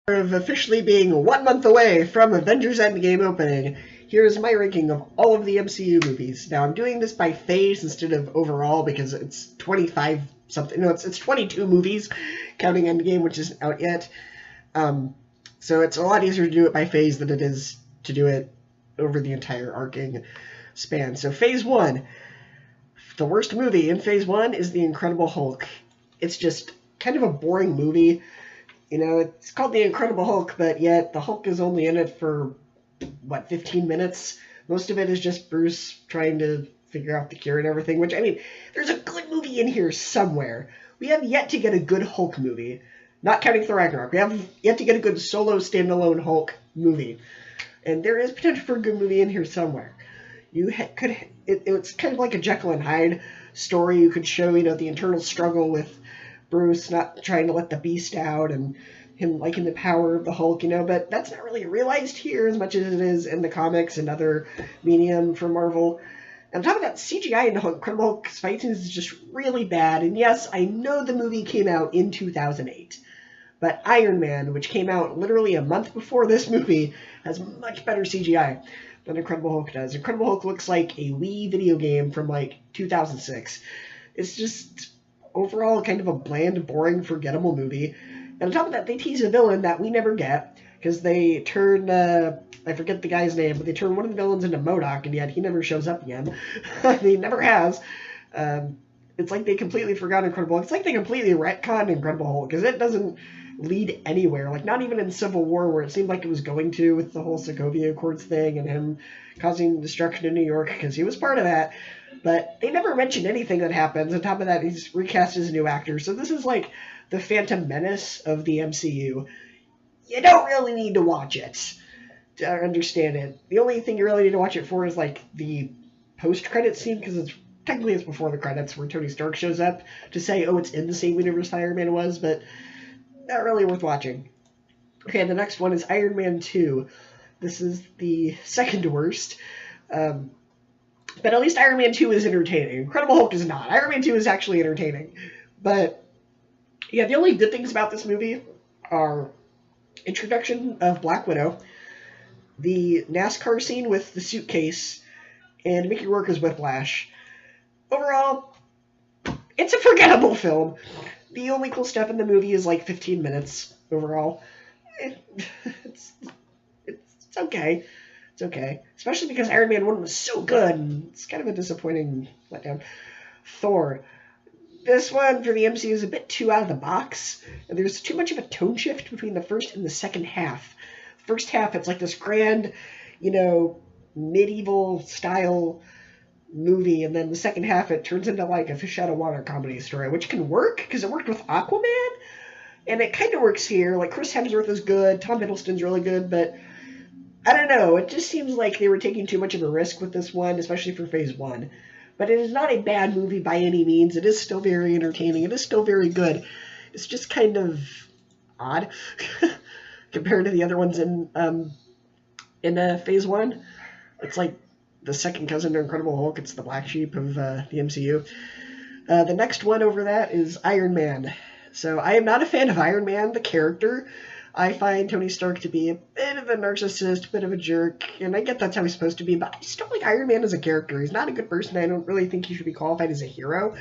Of officially being 1 month away from Avengers Endgame opening, here's my ranking of all of the MCU movies. Now, I'm doing this by phase instead of overall because it's 25 something. No, it's 22 movies, counting Endgame, which isn't out yet. So it's a lot easier to do it by phase than it is to do it over the entire arcing span. So phase 1, the worst movie in phase 1 is The Incredible Hulk. It's just kind of a boring movie. You know, it's called The Incredible Hulk, but yet the Hulk is only in it for, 15 minutes? Most of it is just Bruce trying to figure out the cure and everything, which, I mean, there's a good movie in here somewhere. We have yet to get a good Hulk movie. Not counting Thor Ragnarok. We have yet to get a good solo, standalone Hulk movie. And there is potential for a good movie in here somewhere. It's kind of like a Jekyll and Hyde story. You could show, the internal struggle with Bruce not trying to let the Beast out and him liking the power of the Hulk, but that's not really realized here as much as it is in the comics and other medium for Marvel. And on top of that, CGI in Incredible Hulk's fight scenes is just really bad. And yes, I know the movie came out in 2008, but Iron Man, which came out literally a month before this movie, has much better CGI than Incredible Hulk does. Incredible Hulk looks like a Wii video game from 2006. It's just overall kind of a bland, boring, forgettable movie. And on top of that, they tease a villain that we never get, because they turn, I forget the guy's name, but they turn one of the villains into MODOK, and yet he never shows up again. He never has. It's like they completely forgot Incredible Hulk. It's like they completely retconned Incredible Hulk, because it doesn't lead anywhere. Like, not even in Civil War, where it seemed like it was going to, with the whole Sokovia Accords thing, and him causing destruction in New York, because he was part of that. But they never mentioned anything that happens. On top of that, he's recast as a new actor. So this is like the Phantom Menace of the MCU. You don't really need to watch it to understand it. The only thing you really need to watch it for is like the post-credit scene, because it's before the credits where Tony Stark shows up to say, oh, it's in the same universe Iron Man was, but not really worth watching. Okay, the next one is Iron Man 2. This is the second worst. But at least Iron Man 2 is entertaining. Incredible Hulk is not. Iron Man 2 is actually entertaining. But, yeah, the only good things about this movie are introduction of Black Widow, the NASCAR scene with the suitcase, and Mickey Rourke's Whiplash. Overall, it's a forgettable film. The only cool stuff in the movie is like 15 minutes overall. It's okay. It's okay. Especially because Iron Man 1 was so good, and it's kind of a disappointing letdown. Thor. This one for the MCU is a bit too out of the box. And there's too much of a tone shift between the first and the second half. First half, it's like this grand, medieval style movie, and then the second half, it turns into like a fish out of water comedy story, which can work, because it worked with Aquaman, and it kind of works here. Like, Chris Hemsworth is good, Tom Hiddleston's really good, but I don't know, it just seems like they were taking too much of a risk with this one, especially for phase 1. But it is not a bad movie by any means. It is still very entertaining. It is still very good. It's just kind of odd compared to the other ones in phase 1. It's like the second cousin to Incredible Hulk. It's the black sheep of the MCU. The next one over that is Iron Man. So I am not a fan of Iron Man, the character. I find Tony Stark to be a bit of a narcissist, a bit of a jerk, and I get that's how he's supposed to be, but I just don't like Iron Man as a character. He's not a good person. I don't really think he should be qualified as a hero.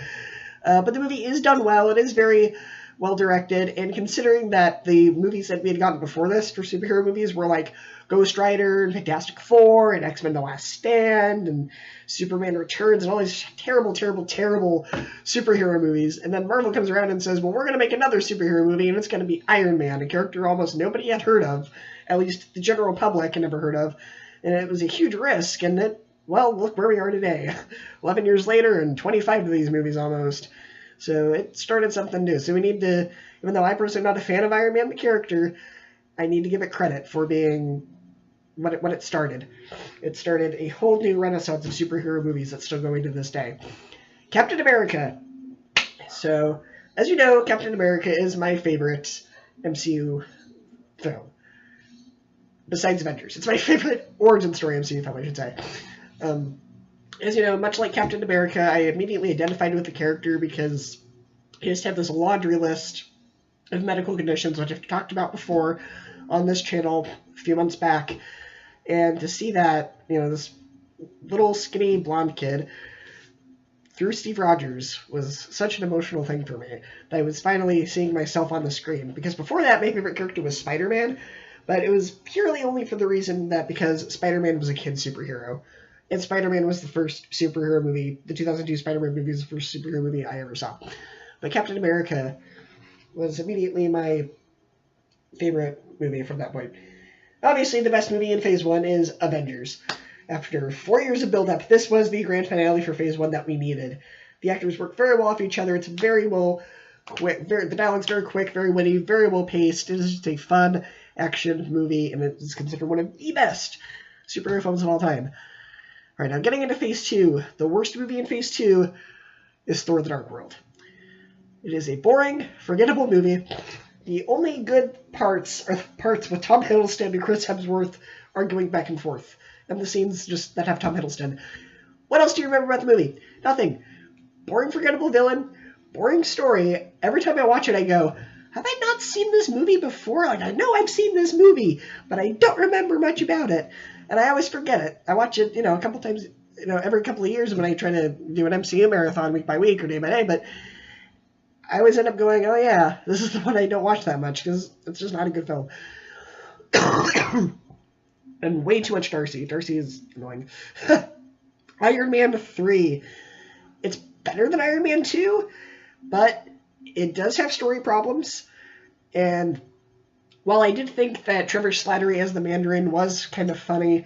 But the movie is done well. It is very well directed, and considering that the movies that we had gotten before this for superhero movies were like Ghost Rider and Fantastic Four and X-Men The Last Stand and Superman Returns and all these terrible, terrible, terrible superhero movies, and then Marvel comes around and says, well, we're going to make another superhero movie, and it's going to be Iron Man, a character almost nobody had heard of, at least the general public had never heard of, and it was a huge risk, and look where we are today, 11 years later and 25 of these movies almost. So it started something new. So we need to, even though I'm personally not a fan of Iron Man, the character, I need to give it credit for being what it started. It started a whole new renaissance of superhero movies that's still going to this day. Captain America. So, as you know, Captain America is my favorite MCU film. Besides Avengers. It's my favorite origin story MCU film, I should say. As you know, much like Captain America, I immediately identified with the character because he just had this laundry list of medical conditions, which I've talked about before on this channel a few months back. And to see that, this little skinny blonde kid through Steve Rogers was such an emotional thing for me that I was finally seeing myself on the screen. Because before that, my favorite character was Spider-Man, but it was purely only for the reason that because Spider-Man was a kid's superhero. And Spider-Man was the first superhero movie. The 2002 Spider-Man movie was the first superhero movie I ever saw. But Captain America was immediately my favorite movie from that point. Obviously, the best movie in Phase 1 is Avengers. After 4 years of build-up, this was the grand finale for Phase 1 that we needed. The actors work very well off each other. It's very well quick. The dialogue's very quick, very witty, very well paced. It is just a fun action movie, and it is considered one of the best superhero films of all time. All right, now getting into Phase 2. The worst movie in Phase 2 is Thor: The Dark World. It is a boring, forgettable movie. The only good parts are the parts with Tom Hiddleston and Chris Hemsworth arguing back and forth, and the scenes just that have Tom Hiddleston. What else do you remember about the movie? Nothing. Boring, forgettable villain, boring story. Every time I watch it, I go, have I not seen this movie before? Like, I know I've seen this movie, but I don't remember much about it, and I always forget it. I watch it, a couple times, every couple of years when I try to do an MCU marathon week by week or day by day, but I always end up going, oh yeah, this is the one I don't watch that much, because it's just not a good film. And way too much Darcy. Darcy is annoying. Iron Man 3. It's better than Iron Man 2, but it does have story problems. And while I did think that Trevor Slattery as the Mandarin was kind of funny,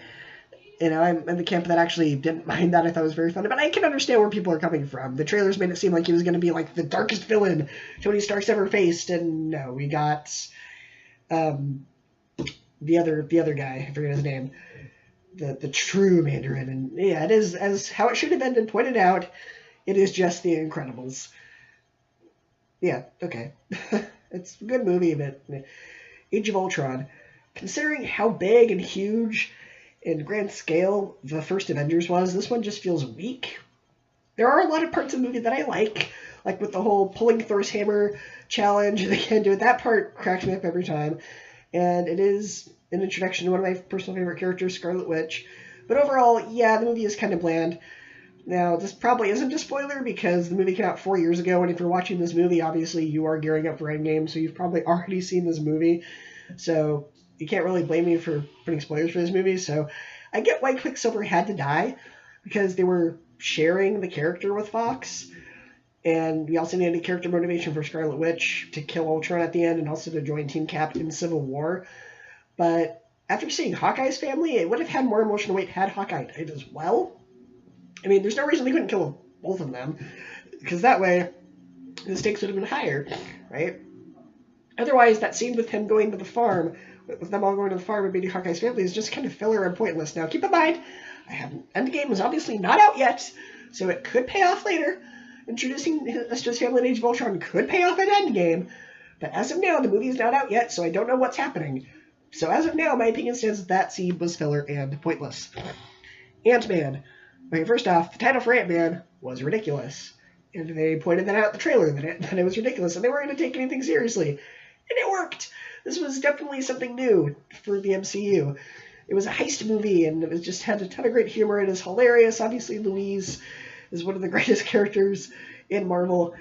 I'm in the camp that actually didn't mind that. I thought it was very funny, but I can understand where people are coming from. The trailers made it seem like he was going to be like the darkest villain Tony Stark's ever faced, and no, we got the other guy, I forget his name, the true Mandarin, and yeah, it is as how it should have been pointed out. It is just The Incredibles. Yeah, okay, it's a good movie, but Age of Ultron, considering how big and huge and grand scale the first Avengers was, this one just feels weak. There are a lot of parts of the movie that I like with the whole pulling Thor's hammer challenge. They can't do it. That part cracks me up every time. And it is an introduction to one of my personal favorite characters, Scarlet Witch. But overall, yeah, the movie is kind of bland. Now, this probably isn't a spoiler because the movie came out 4 years ago, and if you're watching this movie, obviously you are gearing up for Endgame, so you've probably already seen this movie. So you can't really blame me for putting spoilers for this movie. So I get why Quicksilver had to die, because they were sharing the character with Fox. And we also needed a character motivation for Scarlet Witch to kill Ultron at the end and also to join Team Cap in Civil War. But after seeing Hawkeye's family, it would have had more emotional weight had Hawkeye died as well. I mean, there's no reason they couldn't kill both of them, because that way the stakes would have been higher, right? Otherwise, that scene with him going to the farm, with them all going to the farm and meeting Hawkeye's family, is just kind of filler and pointless. Now, keep in mind, Endgame is obviously not out yet, so it could pay off later. Introducing us to his family in Age of Ultron could pay off at Endgame, but as of now, the movie is not out yet, so I don't know what's happening. So as of now, my opinion stands that that scene was filler and pointless. Ant-Man. Okay, first off, the title for Ant-Man was ridiculous. And they pointed that out in the trailer, that it was ridiculous, and they weren't going to take anything seriously. And it worked! This was definitely something new for the MCU. It was a heist movie, and it just had a ton of great humor. It is hilarious. Obviously, Louise is one of the greatest characters in Marvel.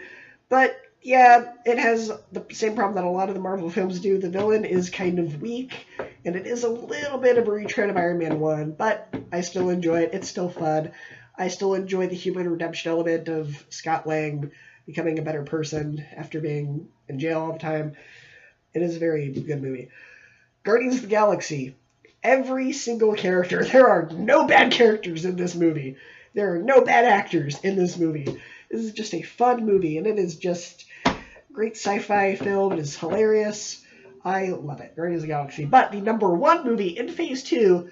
But, yeah, it has the same problem that a lot of the Marvel films do. The villain is kind of weak, and it is a little bit of a retread of Iron Man 1, but I still enjoy it. It's still fun. I still enjoy the human redemption element of Scott Lang becoming a better person after being in jail all the time. It is a very good movie. Guardians of the Galaxy. Every single character. There are no bad characters in this movie. There are no bad actors in this movie. This is just a fun movie, and it is just a great sci-fi film. It is hilarious. I love it. Guardians of the Galaxy. But the #1 movie in Phase 2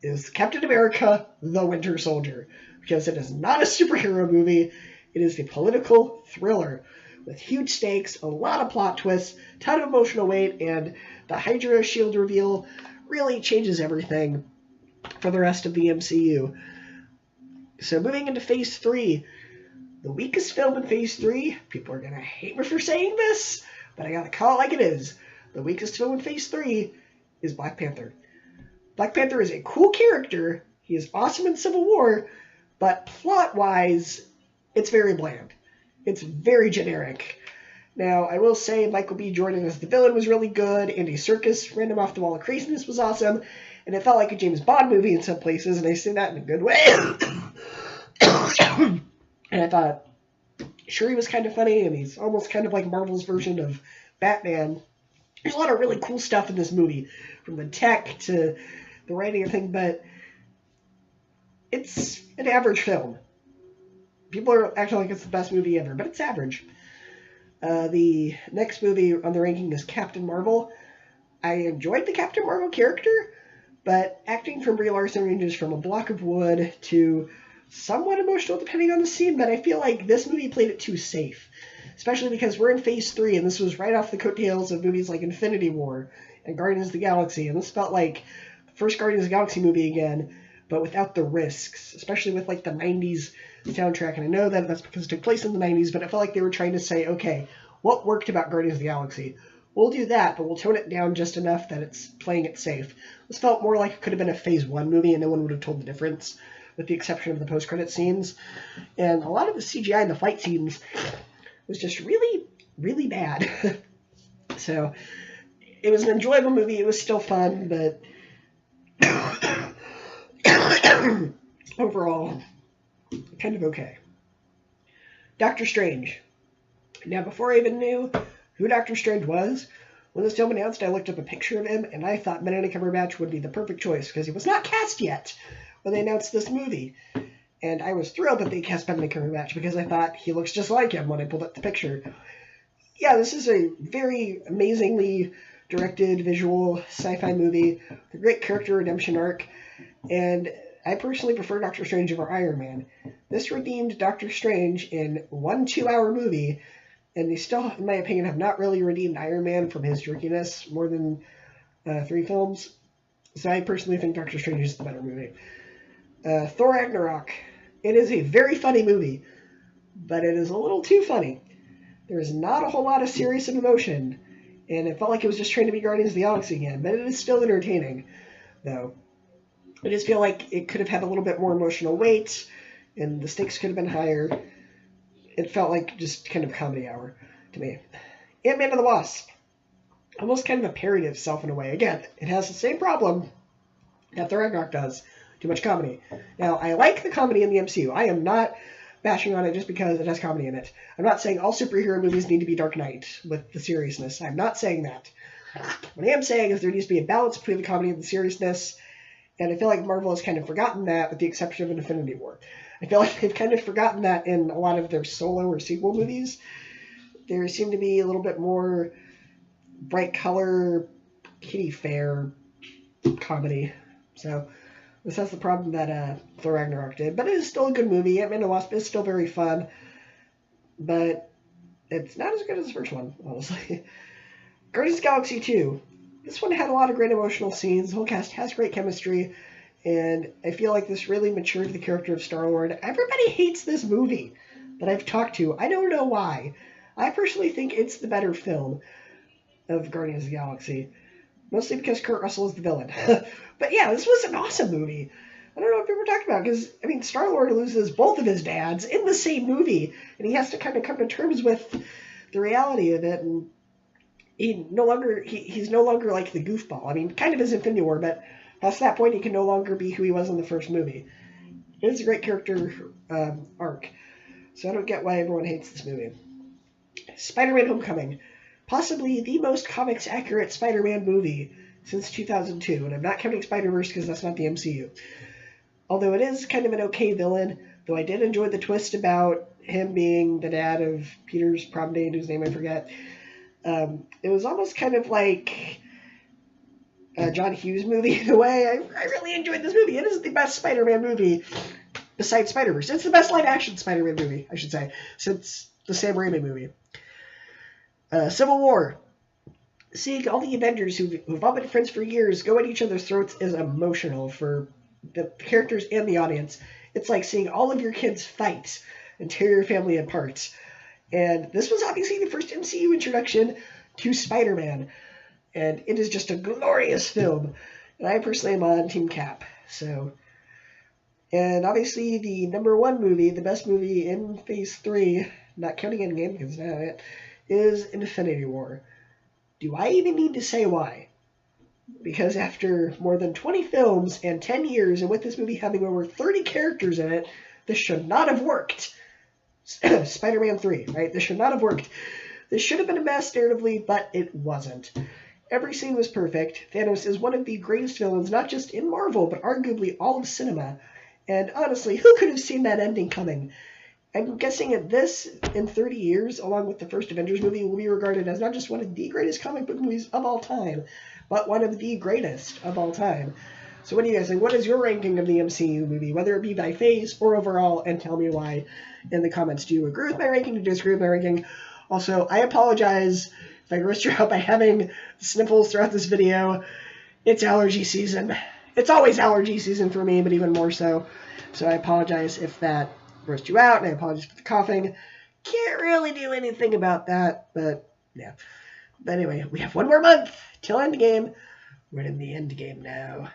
is Captain America: The Winter Soldier. Because it is not a superhero movie. It is a political thriller with huge stakes, a lot of plot twists, a ton of emotional weight, and the Hydra shield reveal really changes everything for the rest of the MCU. So moving into Phase 3, the weakest film in Phase 3, people are going to hate me for saying this, but I gotta call it like it is. The weakest film in Phase 3 is Black Panther. Black Panther is a cool character. He is awesome in Civil War, but plot-wise, it's very bland. It's very generic. Now, I will say Michael B. Jordan as the villain was really good. Andy Serkis, random off-the-wall craziness, was awesome. And it felt like a James Bond movie in some places, and I say that in a good way. And I thought, sure, he was kind of funny, and he's almost kind of like Marvel's version of Batman. There's a lot of really cool stuff in this movie, from the tech to the writing and everything, but it's an average film. People are acting like it's the best movie ever, but it's average. The next movie on the ranking is Captain Marvel. I enjoyed the Captain Marvel character, but acting from Brie Larson ranges from a block of wood to somewhat emotional depending on the scene, but I feel like this movie played it too safe, especially because we're in Phase 3, and this was right off the coattails of movies like Infinity War and Guardians of the Galaxy, and this felt like the first Guardians of the Galaxy movie again, but without the risks, especially with like the 90s soundtrack. And I know that that's because it took place in the 90s, but it felt like they were trying to say, okay, what worked about Guardians of the Galaxy? We'll do that, but we'll tone it down just enough that it's playing it safe. This felt more like it could have been a Phase 1 movie, and no one would have told the difference, with the exception of the post-credit scenes. And a lot of the CGI in the fight scenes was just really, really bad. So it was an enjoyable movie. It was still fun, but overall, kind of okay. Doctor Strange. Now, before I even knew who Doctor Strange was, when this film announced, I looked up a picture of him, and I thought Benedict Cumberbatch would be the perfect choice, because he was not cast yet when they announced this movie. And I was thrilled that they cast Benedict Cumberbatch, because I thought he looks just like him when I pulled up the picture. Yeah, this is a very amazingly directed visual sci-fi movie with a great character redemption arc, and I personally prefer Doctor Strange over Iron Man. This redeemed Doctor Strange in one 2-hour movie, and they still, in my opinion, have not really redeemed Iron Man from his jerkiness more than 3 films. So I personally think Doctor Strange is the better movie. Thor Ragnarok. It is a very funny movie, but it is a little too funny. There's not a whole lot of serious emotion, and it felt like it was just trying to be Guardians of the Galaxy again, but it is still entertaining, though. I just feel like it could have had a little bit more emotional weight, and the stakes could have been higher. It felt like just kind of comedy hour to me. Ant-Man and the Wasp. Almost kind of a parody of itself in a way. Again, it has the same problem that Thor Ragnarok does. Too much comedy. Now, I like the comedy in the MCU. I am not bashing on it just because it has comedy in it. I'm not saying all superhero movies need to be Dark Knight with the seriousness. I'm not saying that. What I am saying is there needs to be a balance between the comedy and the seriousness, and I feel like Marvel has kind of forgotten that, with the exception of Infinity War. I feel like they've kind of forgotten that in a lot of their solo or sequel movies. There seem to be a little bit more bright color, kiddie fair comedy. So this has the problem that Thor Ragnarok did. But it is still a good movie. Ant-Man and the Wasp is still very fun. But it's not as good as the first one, honestly. Guardians of the Galaxy 2. This one had a lot of great emotional scenes. The whole cast has great chemistry. And I feel like this really matured the character of Star-Lord. Everybody hates this movie that I've talked to. I don't know why. I personally think it's the better film of Guardians of the Galaxy. Mostly because Kurt Russell is the villain. But yeah, this was an awesome movie. I don't know what people are talking about, because, I mean, Star-Lord loses both of his dads in the same movie, and he has to kind of come to terms with the reality of it, and he's no longer like the goofball. I mean, kind of is Infinity War, but past that point, he can no longer be who he was in the first movie. It is a great character arc, so I don't get why everyone hates this movie. Spider-Man Homecoming. Possibly the most comics-accurate Spider-Man movie since 2002, and I'm not counting Spider-Verse because that's not the MCU. Although it is kind of an okay villain, though I did enjoy the twist about him being the dad of Peter's prom date, whose name I forget. It was almost kind of like a John Hughes movie in a way. I really enjoyed this movie. It is the best Spider-Man movie besides Spider-Verse. It's the best live-action Spider-Man movie, I should say, since the Sam Raimi movie. Civil War. Seeing all the Avengers who've all been friends for years go at each other's throats is emotional for the characters and the audience. It's like seeing all of your kids fight and tear your family apart. And this was obviously the first MCU introduction to Spider-Man, and it is just a glorious film, and I personally am on Team Cap. So, and obviously the #1 movie, the best movie in Phase 3, not counting Endgame because it's not it, is Infinity War. Do I even need to say why? Because after more than 20 films and 10 years, and with this movie having over 30 characters in it, this should not have worked. Spider-Man 3, right? This should not have worked. This should have been a mess narratively, but it wasn't. Every scene was perfect. Thanos is one of the greatest villains, not just in Marvel, but arguably all of cinema. And honestly, who could have seen that ending coming? I'm guessing that this, in 30 years, along with the first Avengers movie, will be regarded as not just one of the greatest comic book movies of all time, but one of the greatest of all time. So what do you guys think? What is your ranking of the MCU movie, whether it be by phase or overall, and tell me why in the comments. Do you agree with my ranking? Do you disagree with my ranking? Also, I apologize if I grossed you out by having sniffles throughout this video. It's allergy season. It's always allergy season for me, but even more so. So I apologize if that grossed you out, and I apologize for the coughing. Can't really do anything about that, but yeah. But anyway, we have one more month till Endgame. We're in the Endgame now.